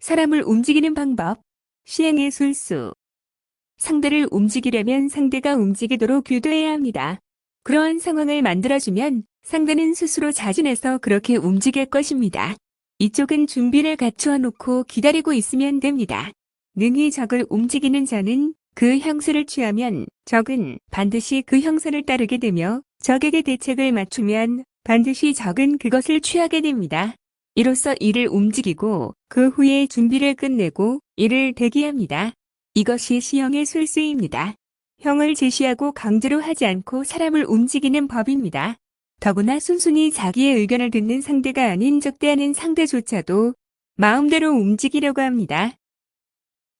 사람을 움직이는 방법. 시행의 술수. 상대를 움직이려면 상대가 움직이도록 유도해야 합니다. 그러한 상황을 만들어주면 상대는 스스로 자진해서 그렇게 움직일 것입니다. 이쪽은 준비를 갖추어 놓고 기다리고 있으면 됩니다. 능히 적을 움직이는 자는 그 형세를 취하면 적은 반드시 그 형세를 따르게 되며 적에게 대책을 맞추면 반드시 적은 그것을 취하게 됩니다. 이로써 이를 움직이고 그 후에 준비를 끝내고 이를 대기합니다. 이것이 시형의 술수입니다. 형을 제시하고 강제로 하지 않고 사람을 움직이는 법입니다. 더구나 순순히 자기의 의견을 듣는 상대가 아닌 적대하는 상대조차도 마음대로 움직이려고 합니다.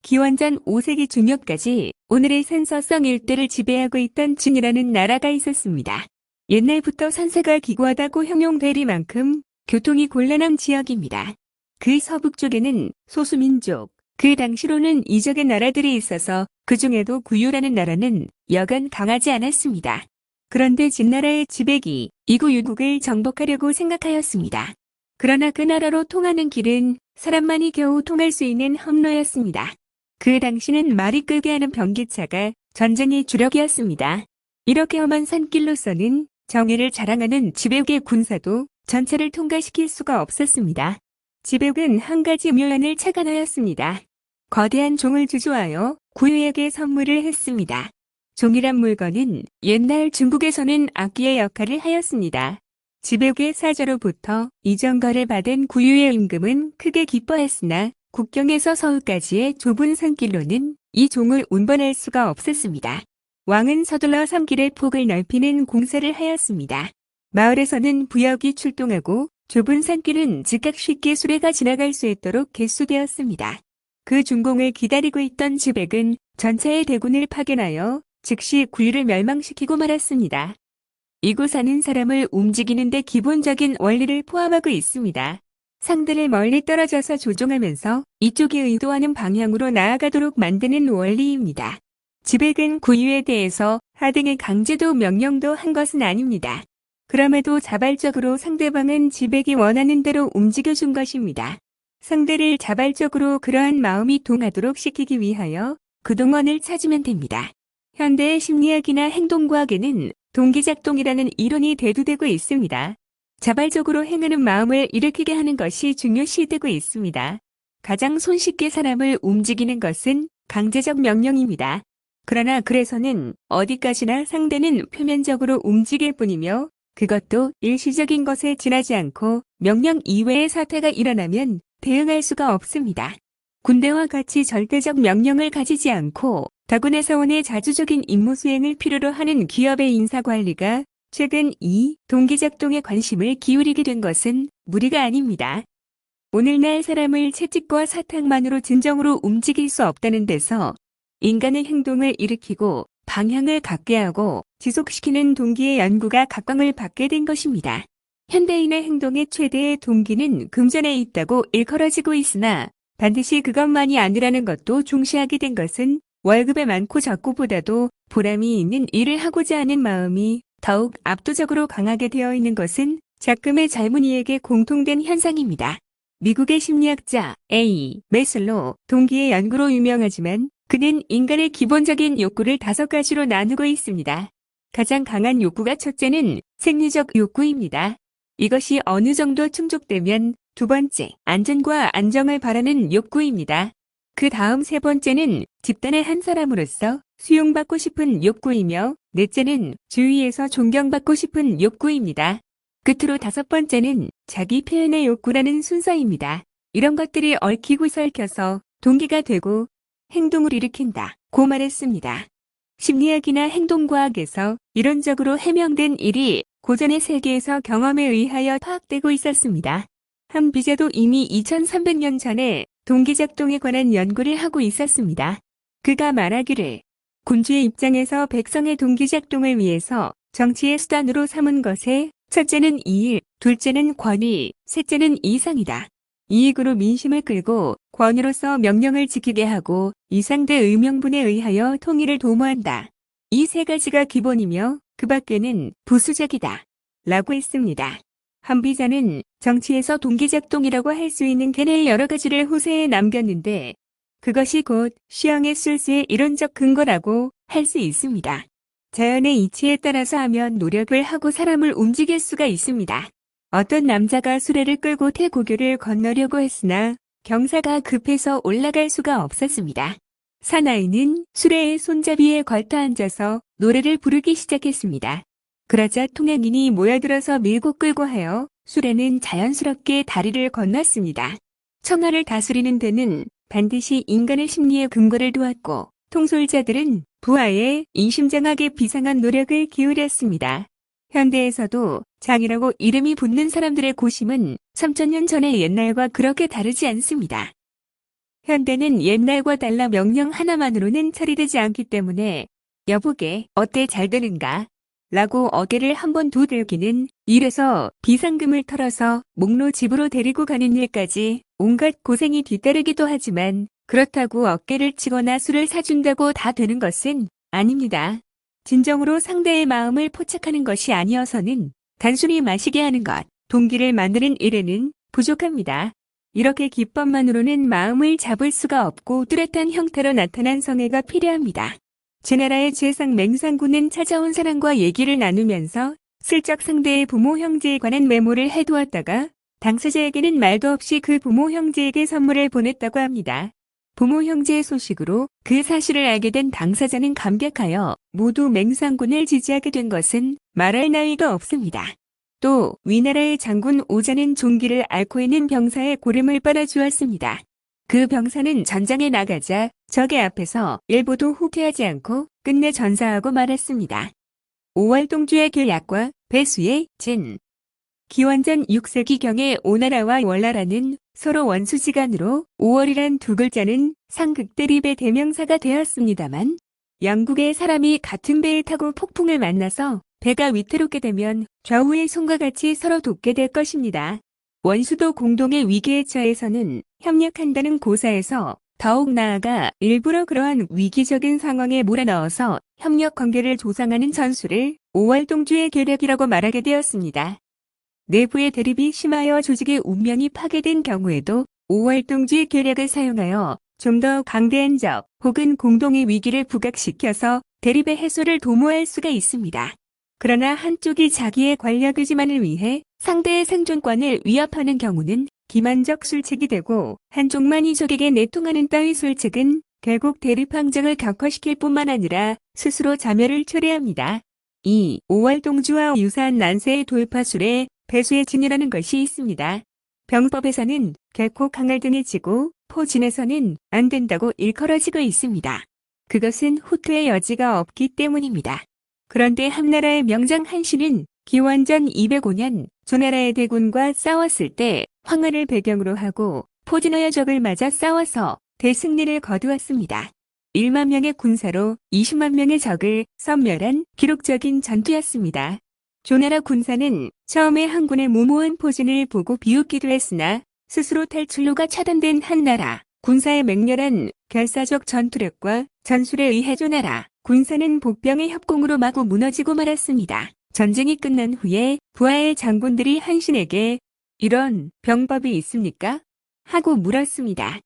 기원전 5세기 중엽까지 오늘의 산서성 일대를 지배하고 있던 진이라는 나라가 있었습니다. 옛날부터 산세가 기구하다고 형용될 만큼 교통이 곤란한 지역입니다. 그 서북쪽에는 소수민족, 그 당시로는 이적의 나라들이 있어서 그 중에도 구유라는 나라는 여간 강하지 않았습니다. 그런데 진나라의 지백이 이구 유국을 정복하려고 생각하였습니다. 그러나 그 나라로 통하는 길은 사람만이 겨우 통할 수 있는 험로였습니다. 그 당시는 말이 끌게 하는 병기차가 전쟁의 주력이었습니다. 이렇게 험한 산길로서는 정예를 자랑하는 지백의 군사도 전체를 통과시킬 수가 없었습니다. 지백은 한 가지 묘안을 착안하였습니다. 거대한 종을 주조하여 구유에게 선물을 했습니다. 종이란 물건은 옛날 중국에서는 악기의 역할을 하였습니다. 지백의 사자로부터 이전거를 받은 구유의 임금은 크게 기뻐했으나 국경에서 서울까지의 좁은 산길로는 이 종을 운반할 수가 없었습니다. 왕은 서둘러 산길의 폭을 넓히는 공사를 하였습니다. 마을에서는 부역이 출동하고 좁은 산길은 즉각 쉽게 수레가 지나갈 수 있도록 개수되었습니다. 그 준공을 기다리고 있던 지백은 전차의 대군을 파견하여 즉시 구유를 멸망시키고 말았습니다. 이곳 사는 사람을 움직이는 데 기본적인 원리를 포함하고 있습니다. 상대를 멀리 떨어져서 조종하면서 이쪽이 의도하는 방향으로 나아가도록 만드는 원리입니다. 지백은 구유에 대해서 하등의 강제도 명령도 한 것은 아닙니다. 그럼에도 자발적으로 상대방은 지백이 원하는 대로 움직여준 것입니다. 상대를 자발적으로 그러한 마음이 동하도록 시키기 위하여 그 동원을 찾으면 됩니다. 현대의 심리학이나 행동과학에는 동기작동이라는 이론이 대두되고 있습니다. 자발적으로 행하는 마음을 일으키게 하는 것이 중요시되고 있습니다. 가장 손쉽게 사람을 움직이는 것은 강제적 명령입니다. 그러나 그래서는 어디까지나 상대는 표면적으로 움직일 뿐이며 그것도 일시적인 것에 지나지 않고 명령 이외의 사태가 일어나면 대응할 수가 없습니다. 군대와 같이 절대적 명령을 가지지 않고 다군의 사원의 자주적인 임무 수행을 필요로 하는 기업의 인사관리가 최근 이 동기작동에 관심을 기울이게 된 것은 무리가 아닙니다. 오늘날 사람을 채찍과 사탕만으로 진정으로 움직일 수 없다는 데서 인간의 행동을 일으키고 방향을 갖게 하고 지속시키는 동기의 연구가 각광을 받게 된 것입니다. 현대인의 행동의 최대의 동기는 금전에 있다고 일컬어지고 있으나 반드시 그것만이 아니라는 것도 중시하게 된 것은 월급의 많고 적고보다도 보람이 있는 일을 하고자 하는 마음이 더욱 압도적으로 강하게 되어 있는 것은 작금의 젊은이에게 공통된 현상입니다. 미국의 심리학자 A. 메슬로 동기의 연구로 유명하지만 그는 인간의 기본적인 욕구를 5가지로 나누고 있습니다. 가장 강한 욕구가 첫째는 생리적 욕구입니다. 이것이 어느 정도 충족되면 두 번째, 안전과 안정을 바라는 욕구입니다. 그 다음 세 번째는 집단의 한 사람으로서 수용받고 싶은 욕구이며 넷째는 주위에서 존경받고 싶은 욕구입니다. 끝으로 5번째는 자기 표현의 욕구라는 순서입니다. 이런 것들이 얽히고 설켜서 동기가 되고 행동을 일으킨다고 말했습니다. 심리학이나 행동과학에서 이론적으로 해명된 일이 고전의 세계에서 경험에 의하여 파악되고 있었습니다. 한 비자도 이미 2300년 전에 동기작동에 관한 연구를 하고 있었습니다. 그가 말하기를 군주의 입장에서 백성의 동기작동을 위해서 정치의 수단으로 삼은 것에 첫째는 이익, 둘째는 권위, 셋째는 이상이다. 이익으로 민심을 끌고 권위로서 명령을 지키게 하고 이상대 의명분에 의하여 통일을 도모한다. 이 세 가지가 기본이며 그 밖에는 부수적이다. 라고 했습니다. 한비자는 정치에서 동기작동이라고 할 수 있는 견해의 여러 가지를 후세에 남겼는데 그것이 곧 시영의 술수의 이론적 근거라고 할 수 있습니다. 자연의 이치에 따라서 하면 노력을 하고 사람을 움직일 수가 있습니다. 어떤 남자가 수레를 끌고 태고교를 건너려고 했으나 경사가 급해서 올라갈 수가 없었습니다. 사나이는 수레의 손잡이에 걸터 앉아서 노래를 부르기 시작했습니다. 그러자 통행인이 모여들어서 밀고 끌고 하여 수레는 자연스럽게 다리를 건넜습니다. 천하를 다스리는 데는 반드시 인간의 심리의 근거를 두었고 통솔자들은 부하에 이심장하게 비상한 노력을 기울였습니다. 현대에서도 장이라고 이름이 붙는 사람들의 고심은 3000년 전의 옛날과 그렇게 다르지 않습니다. 현대는 옛날과 달라 명령 하나만으로는 처리되지 않기 때문에 여보게 어때 잘 되는가? 라고 어깨를 한번 두들기는 일에서 비상금을 털어서 목로 집으로 데리고 가는 일까지 온갖 고생이 뒤따르기도 하지만 그렇다고 어깨를 치거나 술을 사준다고 다 되는 것은 아닙니다. 진정으로 상대의 마음을 포착하는 것이 아니어서는 단순히 마시게 하는 것, 동기를 만드는 일에는 부족합니다. 이렇게 기법만으로는 마음을 잡을 수가 없고 뚜렷한 형태로 나타난 성애가 필요합니다. 제나라의 재상 맹상군은 찾아온 사람과 얘기를 나누면서 슬쩍 상대의 부모 형제에 관한 메모를 해두었다가 당사자에게는 말도 없이 그 부모 형제에게 선물을 보냈다고 합니다. 부모 형제의 소식으로 그 사실을 알게 된 당사자는 감격하여 모두 맹상군을 지지하게 된 것은 말할 나위가 없습니다. 또 위나라의 장군 오자는 종기를 앓고 있는 병사의 고름을 빨아주었습니다. 그 병사는 전장에 나가자 적의 앞에서 일보도 후퇴하지 않고 끝내 전사하고 말았습니다. 5월 동주의 계약과 배수의 진. 기원전 6세기경에 오나라와 월나라는 서로 원수지간으로 5월이란 두 글자는 상극대립의 대명사가 되었습니다만 양국의 사람이 같은 배를 타고 폭풍을 만나서 배가 위태롭게 되면 좌우의 손과 같이 서로 돕게 될 것입니다. 원수도 공동의 위기에 처해서는 협력한다는 고사에서 더욱 나아가 일부러 그러한 위기적인 상황에 몰아넣어서 협력 관계를 조성하는 전술을 5월 동주의 계략이라고 말하게 되었습니다. 내부의 대립이 심하여 조직의 운명이 파괴된 경우에도 5월 동주의 계략을 사용하여 좀 더 강대한 적 혹은 공동의 위기를 부각시켜서 대립의 해소를 도모할 수가 있습니다. 그러나 한쪽이 자기의 권력 의지만을 위해 상대의 생존권을 위협하는 경우는 기만적 술책이 되고 한쪽만이 적에게 내통하는 따위 술책은 결국 대립 항쟁을 격화시킬 뿐만 아니라 스스로 자멸을 초래합니다. 이 5월 동주와 유사한 난세의 돌파술에 배수의 진이라는 것이 있습니다. 병법에서는 결코 강할 등에 지고 포진에서는 안 된다고 일컬어지고 있습니다. 그것은 후퇴의 여지가 없기 때문입니다. 그런데 한나라의 명장 한신은 기원전 205년 조나라의 대군과 싸웠을 때 황하를 배경으로 하고 포진하여 적을 맞아 싸워서 대승리를 거두었습니다. 1만 명의 군사로 20만 명의 적을 섬멸한 기록적인 전투였습니다. 조나라 군사는 처음에 한군의 무모한 포진을 보고 비웃기도 했으나 스스로 탈출로가 차단된 한나라 군사의 맹렬한 결사적 전투력과 전술에 의해 조나라 군사는 복병의 협공으로 마구 무너지고 말았습니다. 전쟁이 끝난 후에 부하의 장군들이 한신에게 이런 병법이 있습니까? 하고 물었습니다.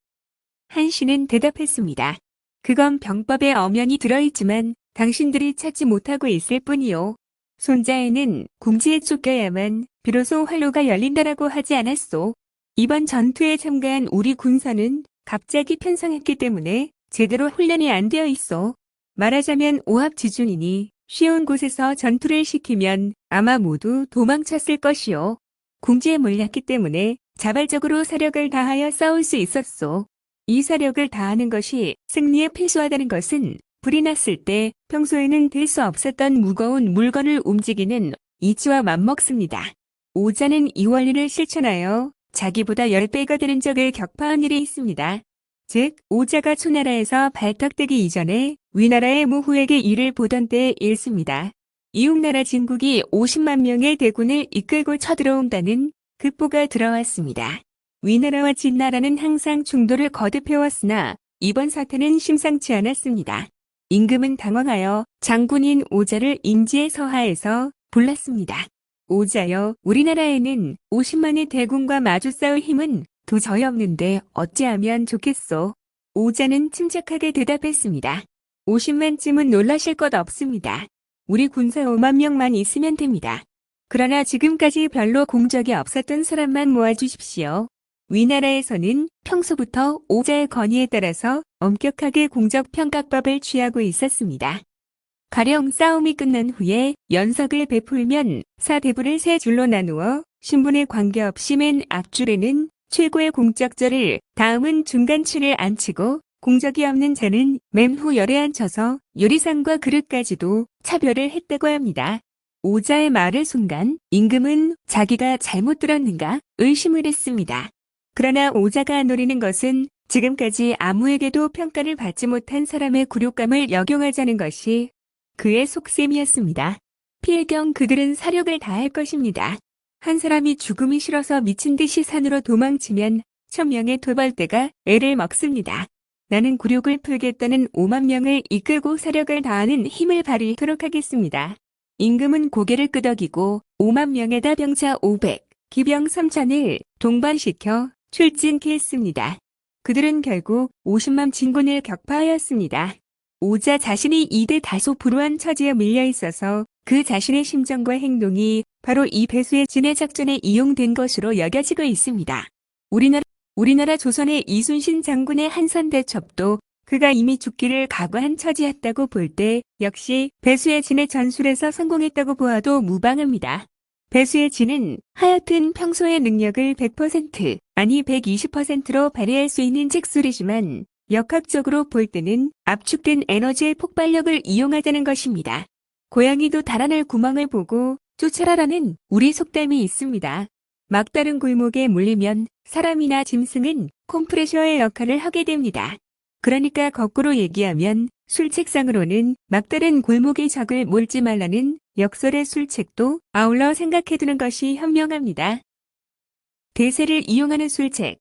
한신은 대답했습니다. 그건 병법에 엄연히 들어있지만 당신들이 찾지 못하고 있을 뿐이요. 손자에는 궁지에 쫓겨야만 비로소 활로가 열린다라고 하지 않았소. 이번 전투에 참가한 우리 군사는 갑자기 편성했기 때문에 제대로 훈련이 안 되어 있어. 말하자면 오합지중이니 쉬운 곳에서 전투를 시키면 아마 모두 도망쳤을 것이요. 궁지에 몰렸기 때문에 자발적으로 사력을 다하여 싸울 수 있었소. 이 사력을 다하는 것이 승리에 필수하다는 것은 불이 났을 때 평소에는 들 수 없었던 무거운 물건을 움직이는 이치와 맞먹습니다. 오자는 이 원리를 실천하여 자기보다 10배가 되는 적을 격파한 일이 있습니다. 즉 오자가 초나라에서 발탁되기 이전에 위나라의 무후에게 일을 보던 때의 일습니다. 이웃나라 진국이 50만 명의 대군을 이끌고 쳐들어온다는 급보가 들어왔습니다. 위나라와 진나라는 항상 충돌을 거듭해왔으나 이번 사태는 심상치 않았습니다. 임금은 당황하여 장군인 오자를 인지의 서하에서 불렀습니다. 오자여, 우리나라에는 50만의 대군과 마주 싸울 힘은 도저히 없는데 어찌하면 좋겠소. 오자는 침착하게 대답했습니다. 50만쯤은 놀라실 것 없습니다. 우리 군사 5만 명만 있으면 됩니다. 그러나 지금까지 별로 공적이 없었던 사람만 모아주십시오. 위나라에서는 평소부터 오자의 건의에 따라서 엄격하게 공적평가법을 취하고 있었습니다. 가령 싸움이 끝난 후에 연석을 베풀면 사대부를 세 줄로 나누어 신분에 관계없이 맨 앞줄에는 최고의 공적절을, 다음은 중간줄을 앉히고 공적이 없는 자는 맨 후 열에 앉혀서 요리상과 그릇까지도 차별을 했다고 합니다. 오자의 말을 순간 임금은 자기가 잘못 들었는가 의심을 했습니다. 그러나 오자가 노리는 것은 지금까지 아무에게도 평가를 받지 못한 사람의 굴욕감을 역용하자는 것이 그의 속셈이었습니다. 필경 그들은 사력을 다할 것입니다. 한 사람이 죽음이 싫어서 미친 듯이 산으로 도망치면 1000명의 토벌대가 애를 먹습니다. 나는 굴욕을 풀겠다는 5만 명을 이끌고 사력을 다하는 힘을 발휘하도록 하겠습니다. 임금은 고개를 끄덕이고 5만 명에다 병자 500, 기병 3000을 동반시켜 출진케 했습니다. 그들은 결국 50만 진군을 격파하였습니다. 오자 자신이 이대 다소 불우한 처지에 밀려 있어서 그 자신의 심정과 행동이 바로 이 배수의 진해 작전에 이용된 것으로 여겨지고 있습니다. 우리나라 조선의 이순신 장군의 한산대첩도 그가 이미 죽기를 각오한 처지였다고 볼 때 역시 배수의 진의 전술에서 성공했다고 보아도 무방합니다. 배수의 진은 하여튼 평소의 능력을 100% 아니 120%로 발휘할 수 있는 직술이지만 역학적으로 볼 때는 압축된 에너지의 폭발력을 이용하자는 것입니다. 고양이도 달아날 구멍을 보고 쫓아라라는 우리 속담이 있습니다. 막다른 골목에 물리면 사람이나 짐승은 컴프레셔의 역할을 하게 됩니다. 그러니까 거꾸로 얘기하면 술책상으로는 막다른 골목의 적을 몰지 말라는 역설의 술책도 아울러 생각해두는 것이 현명합니다. 대세를 이용하는 술책.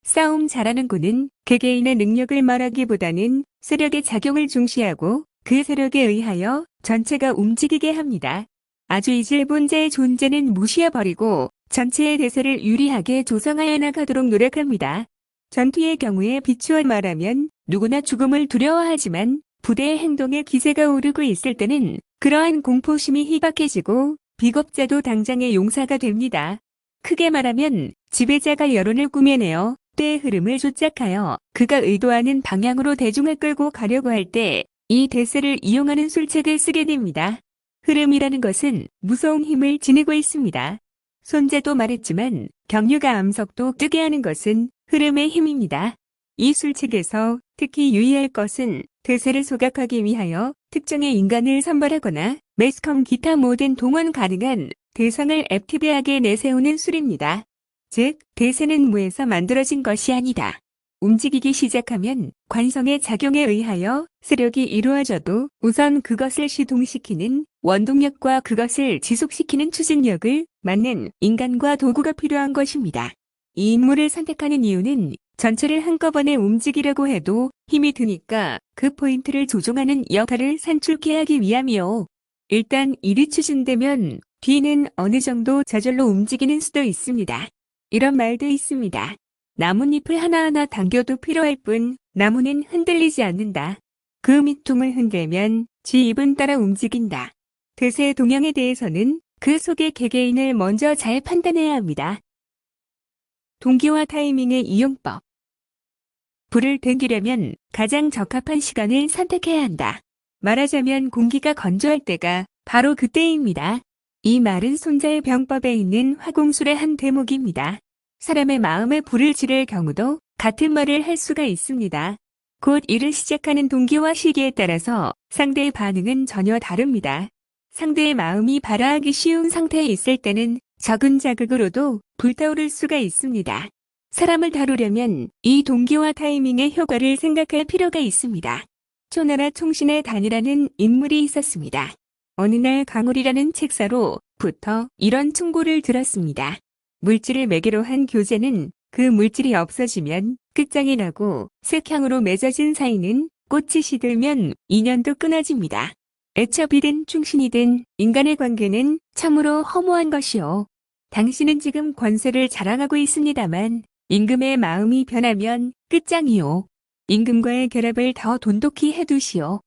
싸움 잘하는 군은 개개인의 능력을 말하기보다는 세력의 작용을 중시하고 그 세력에 의하여 전체가 움직이게 합니다. 아주 이질본자의 존재는 무시해버리고 전체의 대세를 유리하게 조성하여 나가도록 노력합니다. 전투의 경우에 비추어 말하면 누구나 죽음을 두려워하지만 부대의 행동에 기세가 오르고 있을 때는 그러한 공포심이 희박해지고 비겁자도 당장의 용사가 됩니다. 크게 말하면 지배자가 여론을 꾸며내어 때의 흐름을 조작하여 그가 의도하는 방향으로 대중을 끌고 가려고 할 때 이 대세를 이용하는 술책을 쓰게 됩니다. 흐름이라는 것은 무서운 힘을 지니고 있습니다. 손자도 말했지만 경류가 암석도 뜨게 하는 것은 흐름의 힘입니다. 이 술책에서 특히 유의할 것은 대세를 소각하기 위하여 특정의 인간을 선발하거나 매스컴 기타 모든 동원 가능한 대상을 액티브하게 내세우는 술입니다. 즉, 대세는 무에서 만들어진 것이 아니다. 움직이기 시작하면 관성의 작용에 의하여 세력이 이루어져도 우선 그것을 시동시키는 원동력과 그것을 지속시키는 추진력을 맞는 인간과 도구가 필요한 것입니다. 이 인물을 선택하는 이유는 전체를 한꺼번에 움직이려고 해도 힘이 드니까 그 포인트를 조종하는 역할을 산출케 하기 위함이요. 일단 일이 추진되면 뒤는 어느 정도 저절로 움직이는 수도 있습니다. 이런 말도 있습니다. 나뭇잎을 하나하나 당겨도 필요할 뿐 나무는 흔들리지 않는다. 그 밑둥을 흔들면 지 입은 따라 움직인다. 대세의 동향에 대해서는 그 속의 개개인을 먼저 잘 판단해야 합니다. 동기와 타이밍의 이용법. 불을 땡기려면 가장 적합한 시간을 선택해야 한다. 말하자면 공기가 건조할 때가 바로 그때입니다. 이 말은 손자의 병법에 있는 화공술의 한 대목입니다. 사람의 마음에 불을 지를 경우도 같은 말을 할 수가 있습니다. 곧 일을 시작하는 동기와 시기에 따라서 상대의 반응은 전혀 다릅니다. 상대의 마음이 발화하기 쉬운 상태에 있을 때는 적은 자극으로도 불타오를 수가 있습니다. 사람을 다루려면 이 동기와 타이밍의 효과를 생각할 필요가 있습니다. 초나라 총신의 단이라는 인물이 있었습니다. 어느 날 강울이라는 책사로부터 이런 충고를 들었습니다. 물질을 매개로 한 교제는 그 물질이 없어지면 끝장이 나고 색향으로 맺어진 사이는 꽃이 시들면 인연도 끊어집니다. 애첩이든 충신이든 인간의 관계는 참으로 허무한 것이요. 당신은 지금 권세를 자랑하고 있습니다만 임금의 마음이 변하면 끝장이요. 임금과의 결합을 더 돈독히 해두시오.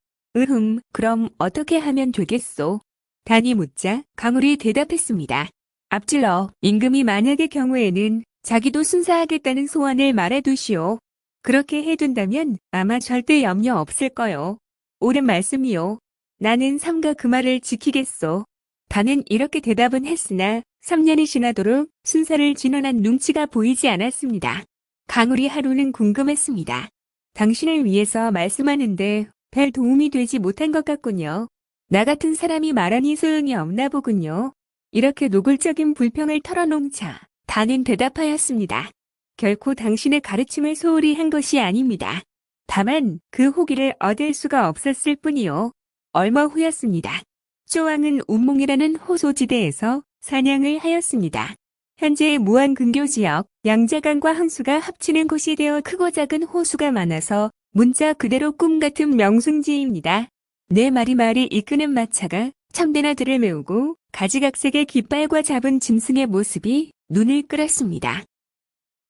그럼 어떻게 하면 되겠소? 단이 묻자 강울이 대답했습니다. 앞질러 임금이 만약의 경우에는 자기도 순사하겠다는 소원을 말해두시오. 그렇게 해둔다면 아마 절대 염려 없을 거요. 옳은 말씀이요. 나는 삼가 그 말을 지키겠소. 단은 이렇게 대답은 했으나 3년이 지나도록 순사를 진언한 눈치가 보이지 않았습니다. 강울이 하루는 궁금했습니다. 당신을 위해서 말씀하는데 별 도움이 되지 못한 것 같군요. 나 같은 사람이 말하니 소용이 없나 보군요. 이렇게 노골적인 불평을 털어놓자 단은 대답하였습니다. 결코 당신의 가르침을 소홀히 한 것이 아닙니다. 다만 그 호기를 얻을 수가 없었을 뿐이요. 얼마 후였습니다. 조왕은 운몽이라는 호소지대에서 사냥을 하였습니다. 현재 무안근교 지역 양자강과 항수가 합치는 곳이 되어 크고 작은 호수가 많아서 문자 그대로 꿈같은 명승지입니다. 네 마리 이끄는 마차가 참대나 들을 메우고 가지각색의 깃발과 잡은 짐승의 모습이 눈을 끌었습니다.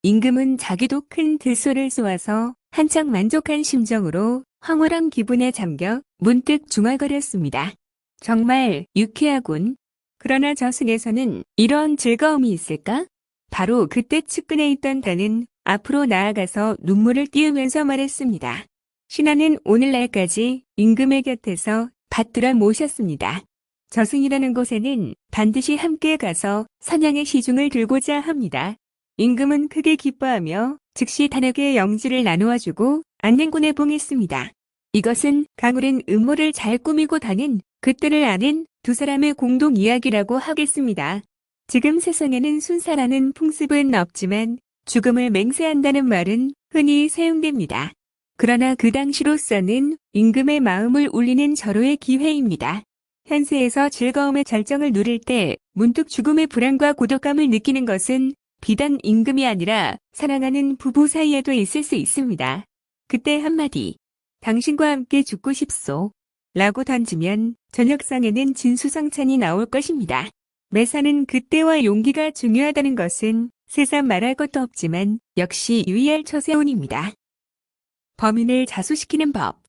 임금은 자기도 큰 들소를 쏘아서 한창 만족한 심정으로 황홀한 기분에 잠겨 문득 중얼거렸습니다. 정말 유쾌하군. 그러나 저승에서는 이런 즐거움이 있을까? 바로 그때 측근에 있던 단은 앞으로 나아가서 눈물을 띄우면서 말했습니다. 신하는 오늘날까지 임금의 곁에서 받들어 모셨습니다. 저승이라는 곳에는 반드시 함께 가서 사냥의 시중을 들고자 합니다. 임금은 크게 기뻐하며 즉시 단에게 영지를 나누어주고 안den군에 봉했습니다. 이것은 강울은 음모를 잘 꾸미고 다닌 그때를 아는 두 사람의 공동 이야기라고 하겠습니다. 지금 세상에는 순사라는 풍습은 없지만 죽음을 맹세한다는 말은 흔히 사용됩니다. 그러나 그 당시로서는 임금의 마음을 울리는 절호의 기회입니다. 현세에서 즐거움의 절정을 누릴 때 문득 죽음의 불안과 고독감을 느끼는 것은 비단 임금이 아니라 사랑하는 부부 사이에도 있을 수 있습니다. 그때 한마디, 당신과 함께 죽고 싶소. 라고 던지면 저녁상에는 진수성찬이 나올 것입니다. 매사는 그때와 용기가 중요하다는 것은 세상 말할 것도 없지만 역시 유의할 처세운입니다. 범인을 자수시키는 법.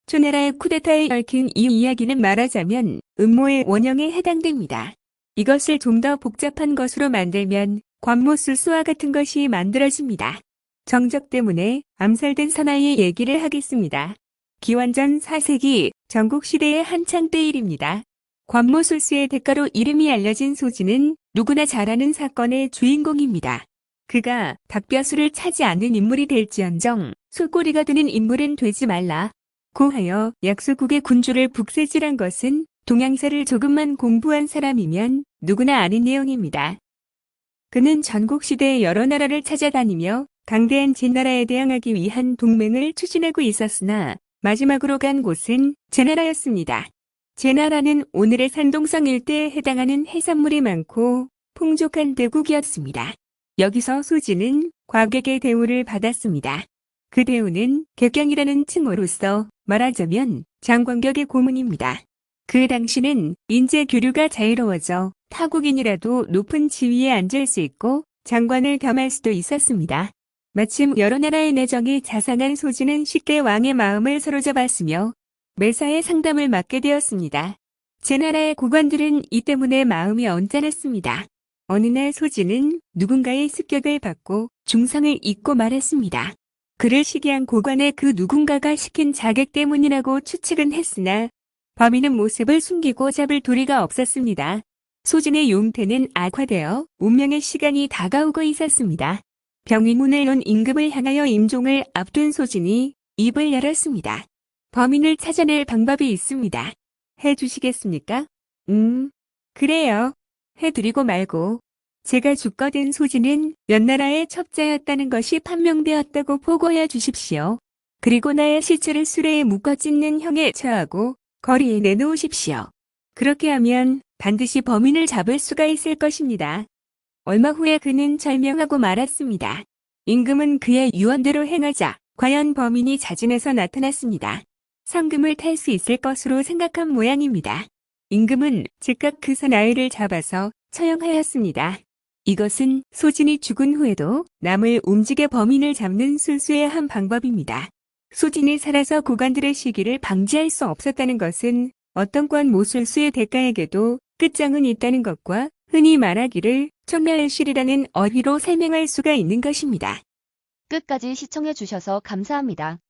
초나라의 쿠데타에 얽힌 이 이야기는 말하자면 음모의 원형에 해당됩니다. 이것을 좀 더 복잡한 것으로 만들면 권모술수와 같은 것이 만들어집니다. 정적 때문에 암살된 사나이의 얘기를 하겠습니다. 기원전 4세기 전국시대의 한창 때 일입니다. 권모술수의 대가로 이름이 알려진 소진은 누구나 잘 아는 사건의 주인공입니다. 그가 닭뼈수를 차지 않는 인물이 될지언정 술꼬리가 되는 인물은 되지 말라. 고하여 약소국의 군주를 북새질한 것은 동양사를 조금만 공부한 사람이면 누구나 아는 내용입니다. 그는 전국시대의 여러 나라를 찾아다니며 강대한 진나라에 대항하기 위한 동맹을 추진하고 있었으나 마지막으로 간 곳은 제나라였습니다. 제나라는 오늘의 산동성 일대에 해당하는 해산물이 많고 풍족한 대국이었습니다. 여기서 소진은 과객의 대우를 받았습니다. 그 대우는 객경이라는 칭호로서 말하자면 장관격의 고문입니다. 그 당시는 인재 교류가 자유로워져 타국인이라도 높은 지위에 앉을 수 있고 장관을 겸할 수도 있었습니다. 마침 여러 나라의 내정이 자상한 소진은 쉽게 왕의 마음을 사로잡았으며 매사에 상담을 맡게 되었습니다. 제나라의 고관들은 이 때문에 마음이 언짢았습니다. 어느 날 소진은 누군가의 습격을 받고 중상을 잊고 말했습니다. 그를 시기한 고관의 그 누군가가 시킨 자객 때문이라고 추측은 했으나 범인은 모습을 숨기고 잡을 도리가 없었습니다. 소진의 용태는 악화되어 운명의 시간이 다가오고 있었습니다. 병위문을 논 임금을 향하여 임종을 앞둔 소진이 입을 열었습니다. 범인을 찾아낼 방법이 있습니다. 해주시겠습니까? 그래요. 해드리고 말고. 제가 죽거든. 소진은 연나라의 첩자였다는 것이 판명되었다고 보고해 주십시오. 그리고 나의 시체를 수레에 묶어 찢는 형에 처하고 거리에 내놓으십시오. 그렇게 하면 반드시 범인을 잡을 수가 있을 것입니다. 얼마 후에 그는 절명하고 말았습니다. 임금은 그의 유언대로 행하자 과연 범인이 자진해서 나타났습니다. 상금을 탈 수 있을 것으로 생각한 모양입니다. 임금은 즉각 그 사나이를 잡아서 처형하였습니다. 이것은 소진이 죽은 후에도 남을 움직여 범인을 잡는 술수의 한 방법입니다. 소진이 살아서 고관들의 시기를 방지할 수 없었다는 것은 어떤 관 모술수의 대가에게도 끝장은 있다는 것과 흔히 말하기를 촌멸실이라는 어휘로 설명할 수가 있는 것입니다. 끝까지 시청해 주셔서 감사합니다.